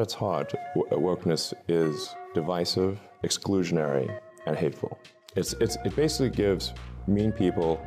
It's hard. Wokeness is divisive, exclusionary, and hateful. It basically gives mean people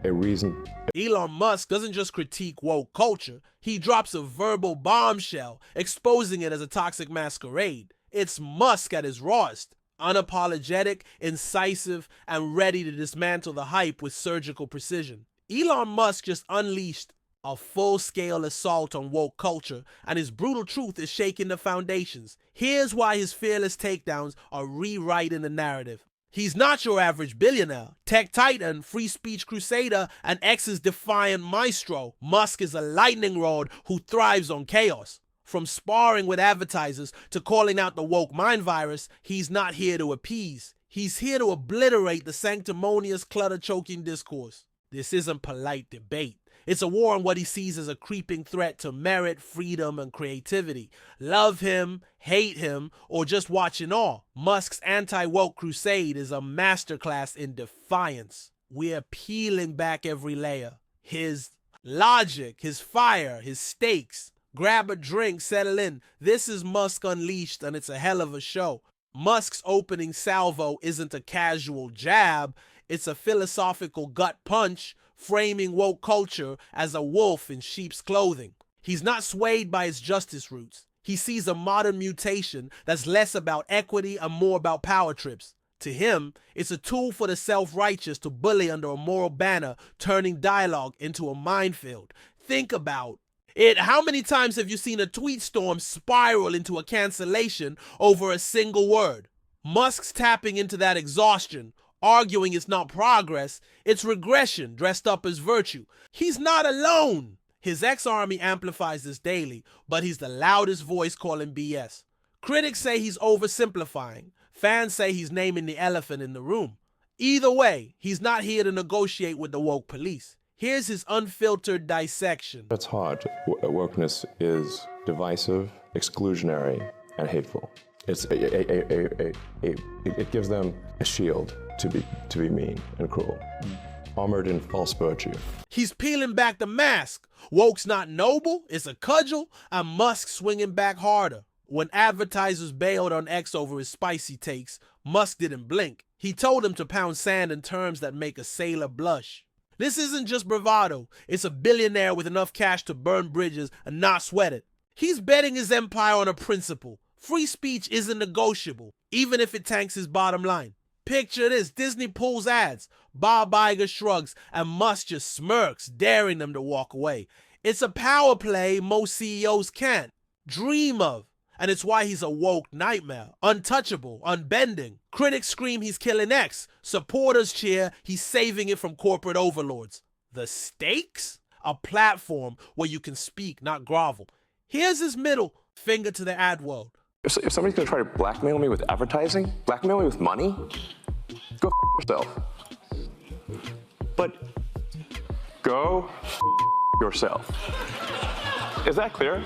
a reason. Elon Musk doesn't just critique woke culture, he drops a verbal bombshell, exposing it as a toxic masquerade. It's Musk at his rawest, unapologetic, incisive, and ready to dismantle the hype with surgical precision. Elon Musk just unleashed a full-scale assault on woke culture, and his brutal truth is shaking the foundations. Here's why his fearless takedowns are rewriting the narrative. He's not your average billionaire, tech titan, free speech crusader, and X's defiant maestro. Musk is a lightning rod who thrives on chaos. From sparring with advertisers to calling out the woke mind virus, he's not here to appease. He's here to obliterate the sanctimonious, clutter-choking discourse. This isn't polite debate. It's a war on what he sees as a creeping threat to merit, freedom, and creativity. Love him, hate him, or just watch in awe. Musk's anti-woke crusade is a masterclass in defiance. We're peeling back every layer. His logic, his fire, his stakes. Grab a drink, settle in. This is Musk Unleashed, and it's a hell of a show. Musk's opening salvo isn't a casual jab. It's a philosophical gut punch, framing woke culture as a wolf in sheep's clothing. He's not swayed by its justice roots. He sees a modern mutation that's less about equity and more about power trips. To him, it's a tool for the self-righteous to bully under a moral banner, turning dialogue into a minefield. Think about it. How many times have you seen a tweet storm spiral into a cancellation over a single word? Musk's tapping into that exhaustion, arguing it's not progress, it's regression dressed up as virtue. He's not alone. His ex-army amplifies this daily, but he's the loudest voice calling BS. Critics say he's oversimplifying. Fans say he's naming the elephant in the room. Either way, he's not here to negotiate with the woke police. Here's his unfiltered dissection. It's hard. Wokeness is divisive, exclusionary, and hateful. It gives them a shield to be mean and cruel, armored in false virtue. He's peeling back the mask. Woke's not noble, it's a cudgel, and Musk swinging back harder. When advertisers bailed on X over his spicy takes, Musk didn't blink. He told them to pound sand in terms that make a sailor blush. This isn't just bravado, it's a billionaire with enough cash to burn bridges and not sweat it. He's betting his empire on a principle. Free speech isn't negotiable, even if it tanks his bottom line. Picture this, Disney pulls ads, Bob Iger shrugs, and Musk just smirks, daring them to walk away. It's a power play most CEOs can't dream of, and it's why he's a woke nightmare, untouchable, unbending. Critics scream he's killing X, supporters cheer he's saving it from corporate overlords. The stakes? A platform where you can speak, not grovel. Here's his middle finger to the ad world. If somebody's gonna try to blackmail me with advertising, blackmail me with money, go yourself. But go yourself. Is that clear?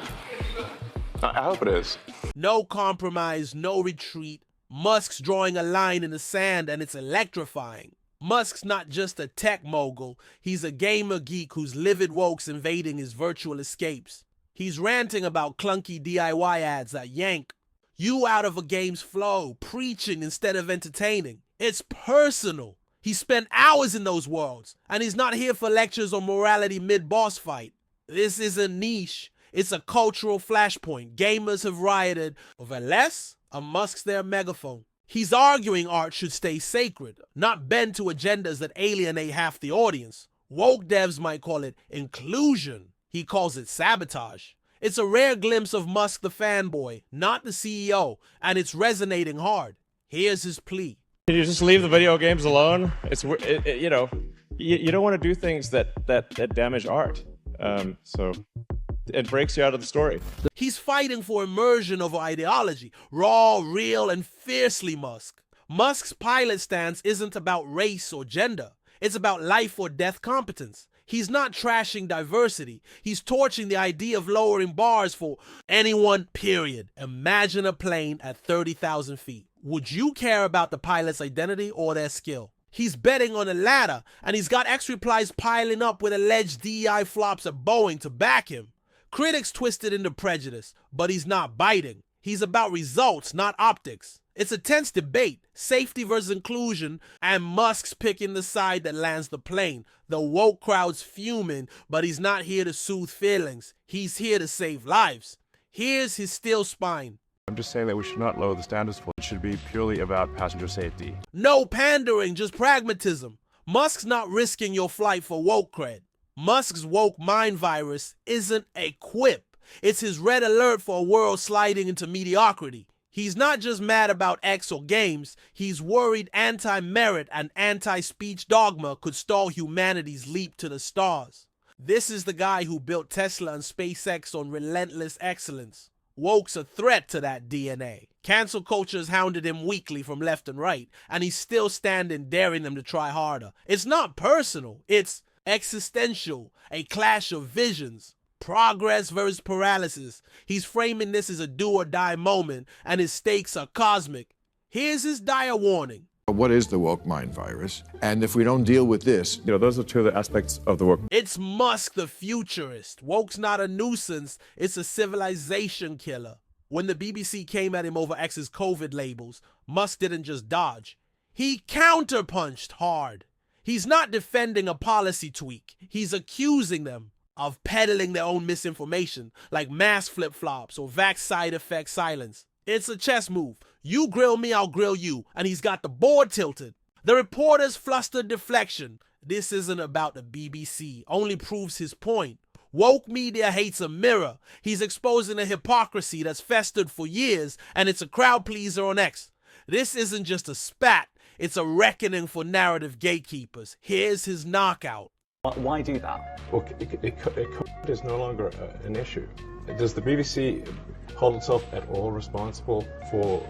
I hope it is. No compromise, no retreat. Musk's drawing a line in the sand, and it's electrifying. Musk's not just a tech mogul, he's a gamer geek whose livid woke's invading his virtual escapes. He's ranting about clunky DIY ads that yank you out of a game's flow, preaching instead of entertaining. It's personal. He spent hours in those worlds, and he's not here for lectures on morality mid-boss fight. This isn't niche. It's a cultural flashpoint. Gamers have rioted over less, and Musk's their megaphone. He's arguing art should stay sacred, not bend to agendas that alienate half the audience. Woke devs might call it inclusion. He calls it sabotage. It's a rare glimpse of Musk the fanboy, not the CEO, and it's resonating hard. Here's his plea. Can you just leave the video games alone? You don't want to do things that damage art. So it breaks you out of the story. He's fighting for immersion over ideology, raw, real, and fiercely Musk. Musk's pilot stance isn't about race or gender. It's about life or death competence. He's not trashing diversity. He's torching the idea of lowering bars for anyone, period. Imagine a plane at 30,000 feet. Would you care about the pilot's identity or their skill? He's betting on the latter, and he's got X replies piling up with alleged DEI flops at Boeing to back him. Critics twist it into prejudice, but he's not biting. He's about results, not optics. It's a tense debate, safety versus inclusion, and Musk's picking the side that lands the plane. The woke crowd's fuming, but he's not here to soothe feelings. He's here to save lives. Here's his steel spine. I'm just saying that we should not lower the standards for it. It should be purely about passenger safety. No pandering, just pragmatism. Musk's not risking your flight for woke cred. Musk's woke mind virus isn't a quip. It's his red alert for a world sliding into mediocrity. He's not just mad about X or games, he's worried anti-merit and anti-speech dogma could stall humanity's leap to the stars. This is the guy who built Tesla and SpaceX on relentless excellence. Woke's a threat to that DNA. Cancel culture's hounded him weekly from left and right, and he's still standing daring them to try harder. It's not personal, it's existential, a clash of visions. Progress versus paralysis. He's framing this as a do or die moment, and his stakes are cosmic. Here's his dire warning. What is the woke mind virus? And if we don't deal with this, Those are two of the aspects of the work. It's Musk the futurist. Woke's not a nuisance, it's a civilization killer. When the BBC came at him over X's COVID labels, Musk didn't just dodge. He counterpunched hard. He's not defending a policy tweak. He's accusing them of peddling their own misinformation, like mask flip-flops or vax side effect silence. It's a chess move. You grill me, I'll grill you. And he's got the board tilted. The reporter's flustered deflection. This isn't about the BBC. Only proves his point. Woke media hates a mirror. He's exposing a hypocrisy that's festered for years, and it's a crowd pleaser on X. This isn't just a spat. It's a reckoning for narrative gatekeepers. Here's his knockout. Why do that? Well, it is no longer an issue. Does the BBC hold itself at all responsible for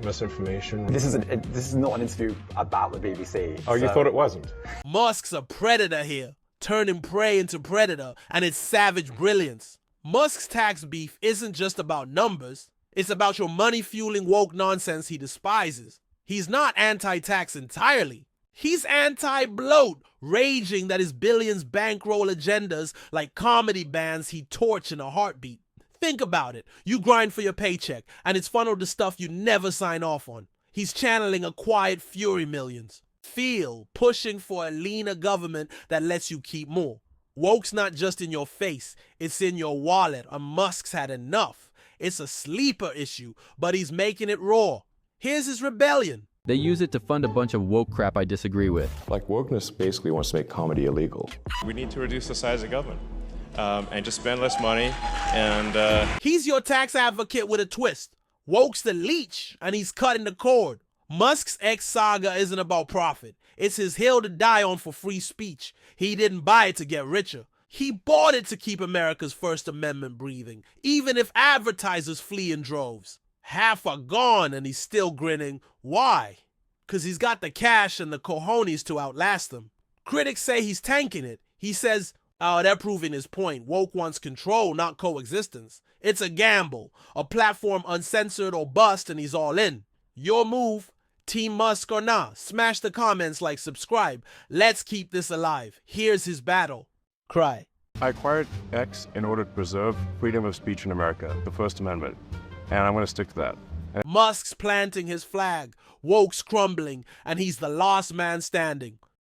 misinformation? This is not an interview about the BBC. Oh, you thought it wasn't? Musk's a predator here, turning prey into predator, and it's savage brilliance. Musk's tax beef isn't just about numbers. It's about your money-fueling woke nonsense he despises. He's not anti-tax entirely. He's anti-bloat, raging that his billions bankroll agendas like comedy bands he'd torch in a heartbeat. Think about it. You grind for your paycheck, and it's funneled to stuff you never sign off on. He's channeling a quiet fury millions. Feel, pushing for a leaner government that lets you keep more. Woke's not just in your face, it's in your wallet, and Musk's had enough. It's a sleeper issue, but he's making it raw. Here's his rebellion. They use it to fund a bunch of woke crap I disagree with. Like, wokeness basically wants to make comedy illegal. We need to reduce the size of government and just spend less money. And He's your tax advocate with a twist. Woke's the leech, and he's cutting the cord. Musk's X saga isn't about profit. It's his hill to die on for free speech. He didn't buy it to get richer. He bought it to keep America's First Amendment breathing, even if advertisers flee in droves. Half are gone, and he's still grinning. Why? Because he's got the cash and the cojones to outlast them. Critics say he's tanking it. He says, oh, they're proving his point. Woke wants control, not coexistence. It's a gamble, a platform uncensored or bust, and he's all in. Your move, Team Musk or nah. Smash the comments, like, subscribe. Let's keep this alive. Here's his battle. Cry. I acquired X in order to preserve freedom of speech in America, the First Amendment, and I'm going to stick to that. Musk's planting his flag, woke's crumbling, and he's the last man standing.